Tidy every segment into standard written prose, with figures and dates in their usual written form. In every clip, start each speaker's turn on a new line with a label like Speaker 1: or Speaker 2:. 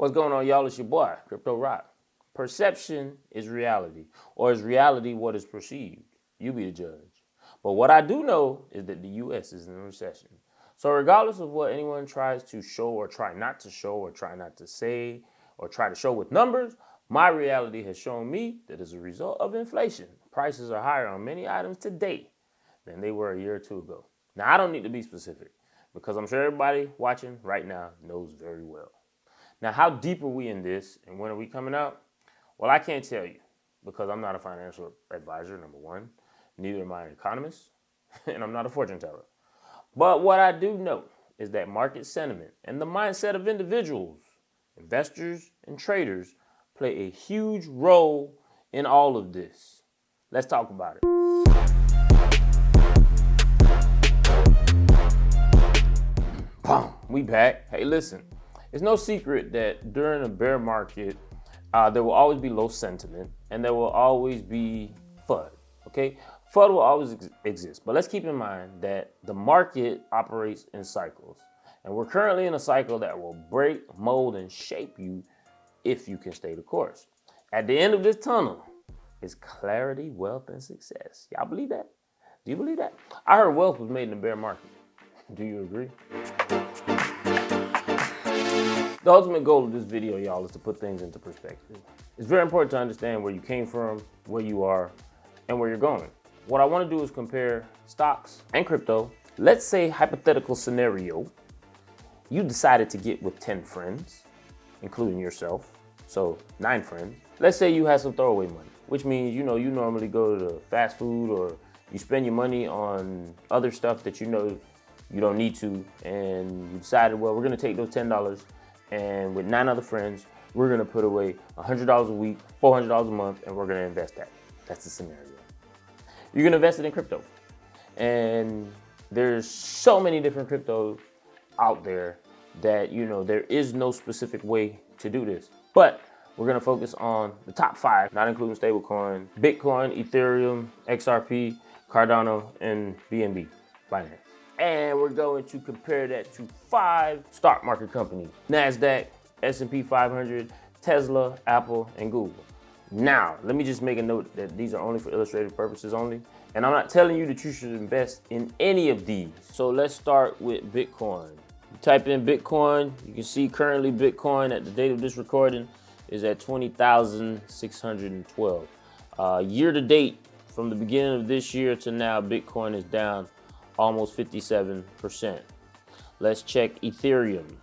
Speaker 1: What's going on, y'all? It's your boy, Crypto Rock. Perception is reality, or is reality what is perceived? You be the judge. But what I do know is that the U.S. is in a recession. So regardless of what anyone tries to show or try not to show or try not to say or try to show with numbers, my reality has shown me that as a result of inflation, prices are higher on many items today than they were a year or two ago. Now, I don't need to be specific because I'm sure everybody watching right now knows very well. Now, how deep are we in this and when are we coming out? Well, I can't tell you because I'm not a financial advisor, number one. Neither am I an economist, and I'm not a fortune teller. But what I do know is that market sentiment and the mindset of individuals, investors, and traders play a huge role in all of this. Let's talk about it. Boom, we back. Hey, listen. It's no secret that during a bear market, there will always be low sentiment and there will always be FUD, okay? FUD will always exist, but let's keep in mind that the market operates in cycles. And we're currently in a cycle that will break, mold, and shape you if you can stay the course. At the end of this tunnel is clarity, wealth, and success. Y'all believe that? Do you believe that? I heard wealth was made in the bear market. Do you agree? The ultimate goal of this video, y'all, is to put things into perspective. It's very important to understand where you came from, where you are, and where you're going. What I want to do is compare stocks and crypto. Let's say, hypothetical scenario, you decided to get with 10 friends, including yourself, so 9 friends. Let's say you had some throwaway money, which means, you normally go to the fast food or you spend your money on other stuff that you know you don't need to, and you decided, well, we're going to take those $10 and with 9 other friends, we're gonna put away $100 a week, $400 a month, and we're gonna invest that. That's the scenario. You're gonna invest it in crypto. And there's so many different cryptos out there that, there is no specific way to do this. But we're gonna focus on the top 5, not including stablecoin, Bitcoin, Ethereum, XRP, Cardano, and BNB, Binance. And we're going to compare that to 5 stock market companies: NASDAQ, S&P 500, Tesla, Apple, and Google. Now, let me just make a note that these are only for illustrative purposes only. And I'm not telling you that you should invest in any of these. So let's start with Bitcoin. You type in Bitcoin, you can see currently Bitcoin at the date of this recording is at 20,612. Year to date, from the beginning of this year to now, Bitcoin is down almost 57%. Let's check Ethereum.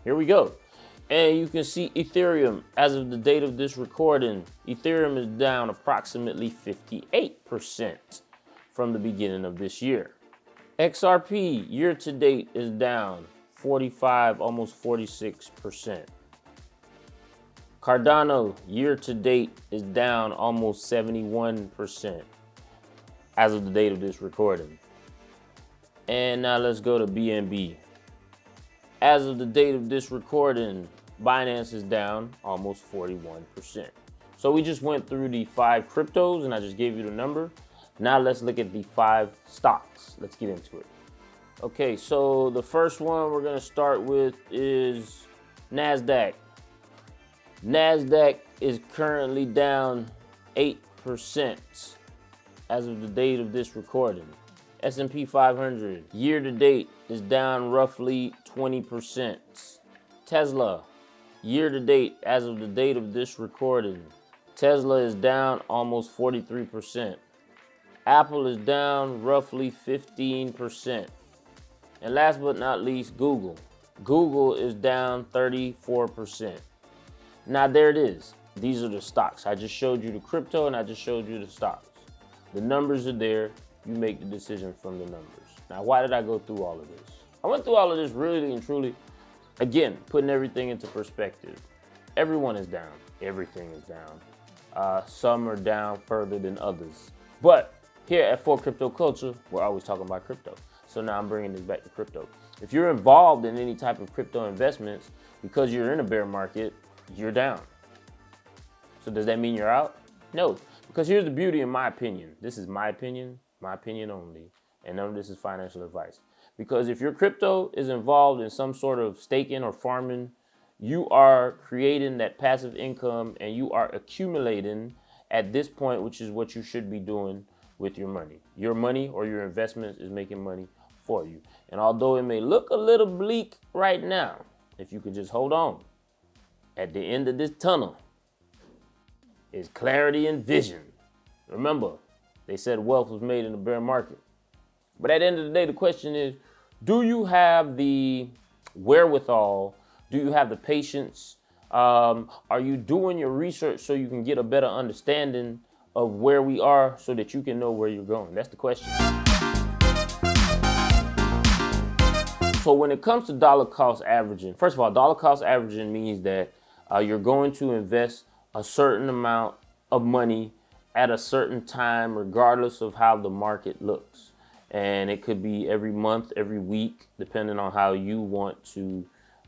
Speaker 1: Here we go. And you can see Ethereum, as of the date of this recording, Ethereum is down approximately 58% from the beginning of this year. XRP, year to date, is down 45, almost 46%. Cardano, year to date, is down almost 71%. As of the date of this recording. And now let's go to BNB. As of the date of this recording, Binance is down almost 41%. So we just went through the 5 cryptos and I just gave you the number. Now let's look at the 5 stocks. Let's get into it. Okay, so the first one we're gonna start with is NASDAQ. NASDAQ is currently down 8%. As of the date of this recording. S&P 500 year to date is down roughly 20%. Tesla year to date, as of the date of this recording, Tesla is down almost 43%. Apple is down roughly 15%. And last but not least, Google. Google is down 34%. Now there it is. These are the stocks. I just showed you the crypto and I just showed you the stocks. The numbers are there. You make the decision from the numbers. Now, why did I go through all of this? I went through all of this really and truly, again, putting everything into perspective. Everyone is down. Everything is down. Some are down further than others. But here at For Crypto Culture, we're always talking about crypto. So now I'm bringing this back to crypto. If you're involved in any type of crypto investments, because you're in a bear market, you're down. So does that mean you're out? No. Because here's the beauty, in my opinion. This is my opinion only, and none of this is financial advice. Because if your crypto is involved in some sort of staking or farming you are creating that passive income and you are accumulating at this point, which is what you should be doing with your money. Your money or your investments is making money for you. And although it may look a little bleak right now, if you could just hold on, at the end of this tunnel is clarity and vision. Remember, they said wealth was made in the bear market. But at the end of the day, the question is, do you have the wherewithal? Do you have the patience? Are you doing your research so you can get a better understanding of where we are so that you can know where you're going? That's the question. So when it comes to dollar cost averaging, first of all, dollar cost averaging means that you're going to invest a certain amount of money at a certain time, regardless of how the market looks. And it could be every month, every week, depending on how you want to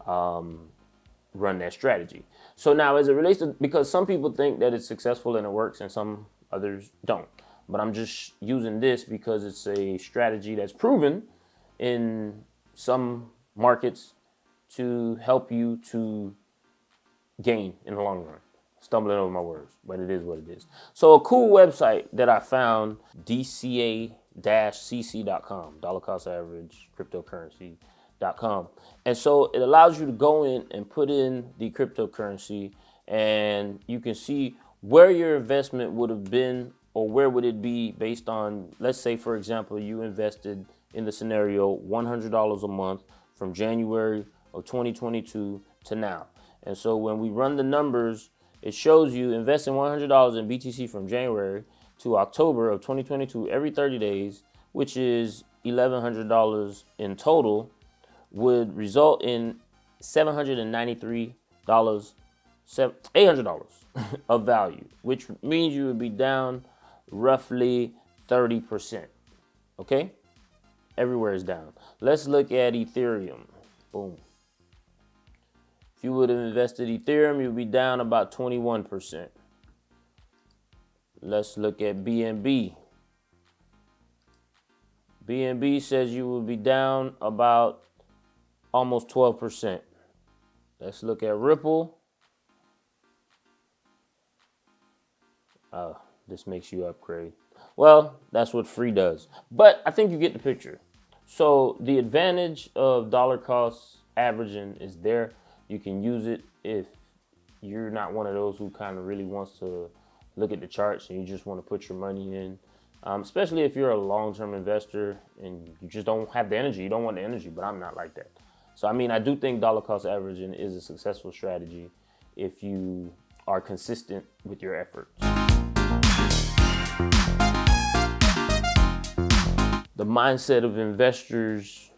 Speaker 1: run that strategy. So now as it relates to, because some people think that it's successful and it works and some others don't. But I'm just using this because it's a strategy that's proven in some markets to help you to gain in the long run. Stumbling over my words, but it is what it is. So a cool website that I found, DCA-CC.com, dollar cost average cryptocurrency.com. And so it allows you to go in and put in the cryptocurrency and you can see where your investment would have been or where would it be based on, let's say, for example, you invested in the scenario $100 a month from January of 2022 to now. And so when we run the numbers, it shows you investing $100 in BTC from January to October of 2022 every 30 days, which is $1,100 in total, would result in $793, $800 of value, which means you would be down roughly 30%. Okay? Everywhere is down. Let's look at Ethereum. Boom. If you would have invested Ethereum, you'd be down about 21%. Let's look at BNB. BNB says you will be down about almost 12%. Let's look at Ripple. This makes you upgrade. Well, that's what free does. But I think you get the picture. So the advantage of dollar cost averaging is there. You can use it if you're not one of those who kind of really wants to look at the charts and you just want to put your money in. Especially if you're a long-term investor and you just don't have the energy. You don't want the energy, but I'm not like that. So, I mean, I do think dollar cost averaging is a successful strategy if you are consistent with your efforts. The mindset of investors,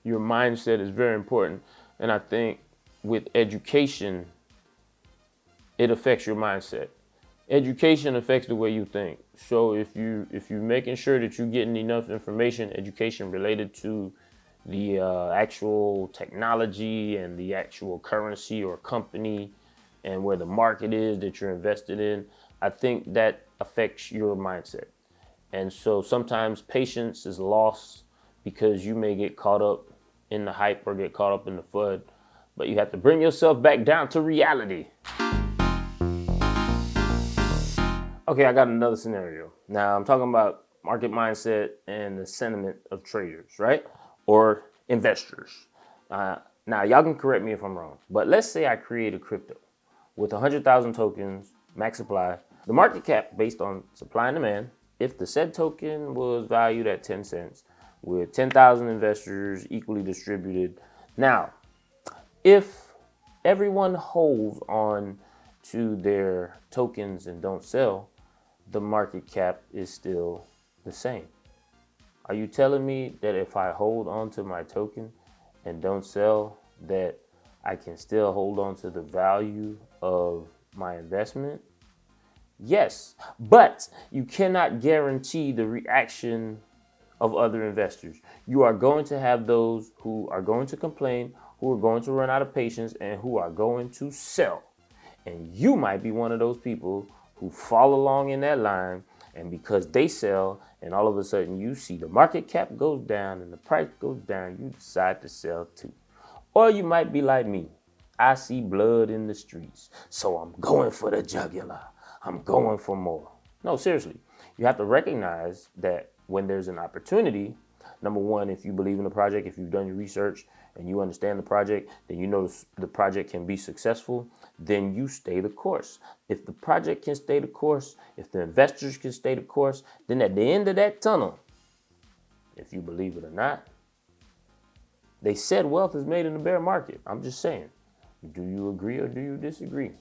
Speaker 1: your mindset is very important. And I think with education, it affects your mindset. Education affects the way you think. So if you're making sure that you're getting enough information, education related to the actual technology and the actual currency or company and where the market is that you're invested in, I think that affects your mindset. And so sometimes patience is lost because you may get caught up in the hype or get caught up in the FUD, but you have to bring yourself back down to reality. Okay, I got another scenario. Now I'm talking about market mindset and the sentiment of traders, right? Or investors. Now y'all can correct me if I'm wrong, but let's say I create a crypto with 100,000 tokens, max supply. The market cap based on supply and demand, if the said token was valued at 10 cents with 10,000 investors equally distributed. Now, if everyone holds on to their tokens and don't sell, the market cap is still the same. Are you telling me that if I hold on to my token and don't sell, that I can still hold on to the value of my investment? Yes, but you cannot guarantee the reaction of other investors. You are going to have those who are going to complain, who are going to run out of patience, and who are going to sell. And you might be one of those people who fall along in that line, and because they sell, and all of a sudden you see the market cap goes down and the price goes down, you decide to sell too. Or you might be like me. I see blood in the streets, so I'm going for the jugular. I'm going for more. No, seriously. You have to recognize that when there's an opportunity, number one, if you believe in the project, if you've done your research and you understand the project, then you know the project can be successful, then you stay the course. If the project can stay the course, if the investors can stay the course, then at the end of that tunnel, if you believe it or not, they said wealth is made in the bear market. I'm just saying. Do you agree or do you disagree?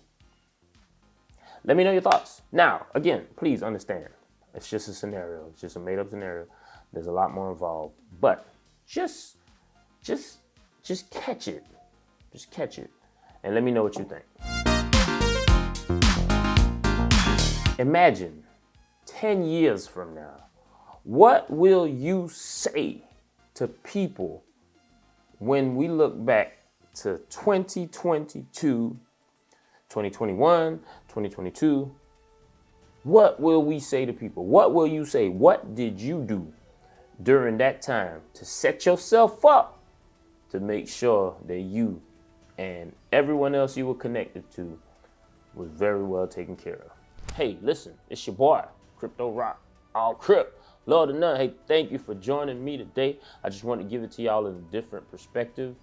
Speaker 1: Let me know your thoughts. Now, again, please understand, it's just a scenario. It's just a made-up scenario. There's a lot more involved, but just catch it. Just catch it, and let me know what you think. Imagine 10 years from now, what will you say to people when we look back to 2022, 2021, 2022, what will we say to people? What will you say? What did you do during that time to set yourself up to make sure that you and everyone else you were connected to was very well taken care of? Hey, listen, it's your boy, Crypto Rock, all Crip. Lord of none, hey, thank you for joining me today. I just want to give it to y'all in a different perspective.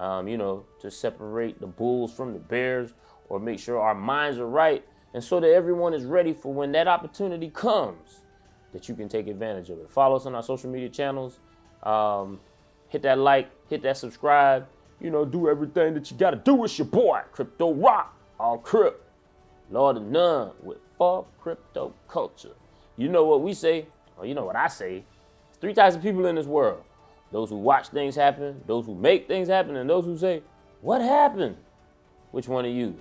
Speaker 1: To separate the bulls from the bears, or make sure our minds are right, and so that everyone is ready for when that opportunity comes, that you can take advantage of it. Follow us on our social media channels. Hit that like, hit that subscribe. Do everything that you got to do. It's your boy, Crypto Rock, all Crip, Lord of none, with full crypto culture. You know what we say, or you know what I say. There's 3 types of people in this world. Those who watch things happen, those who make things happen, and those who say, what happened? Which one are you?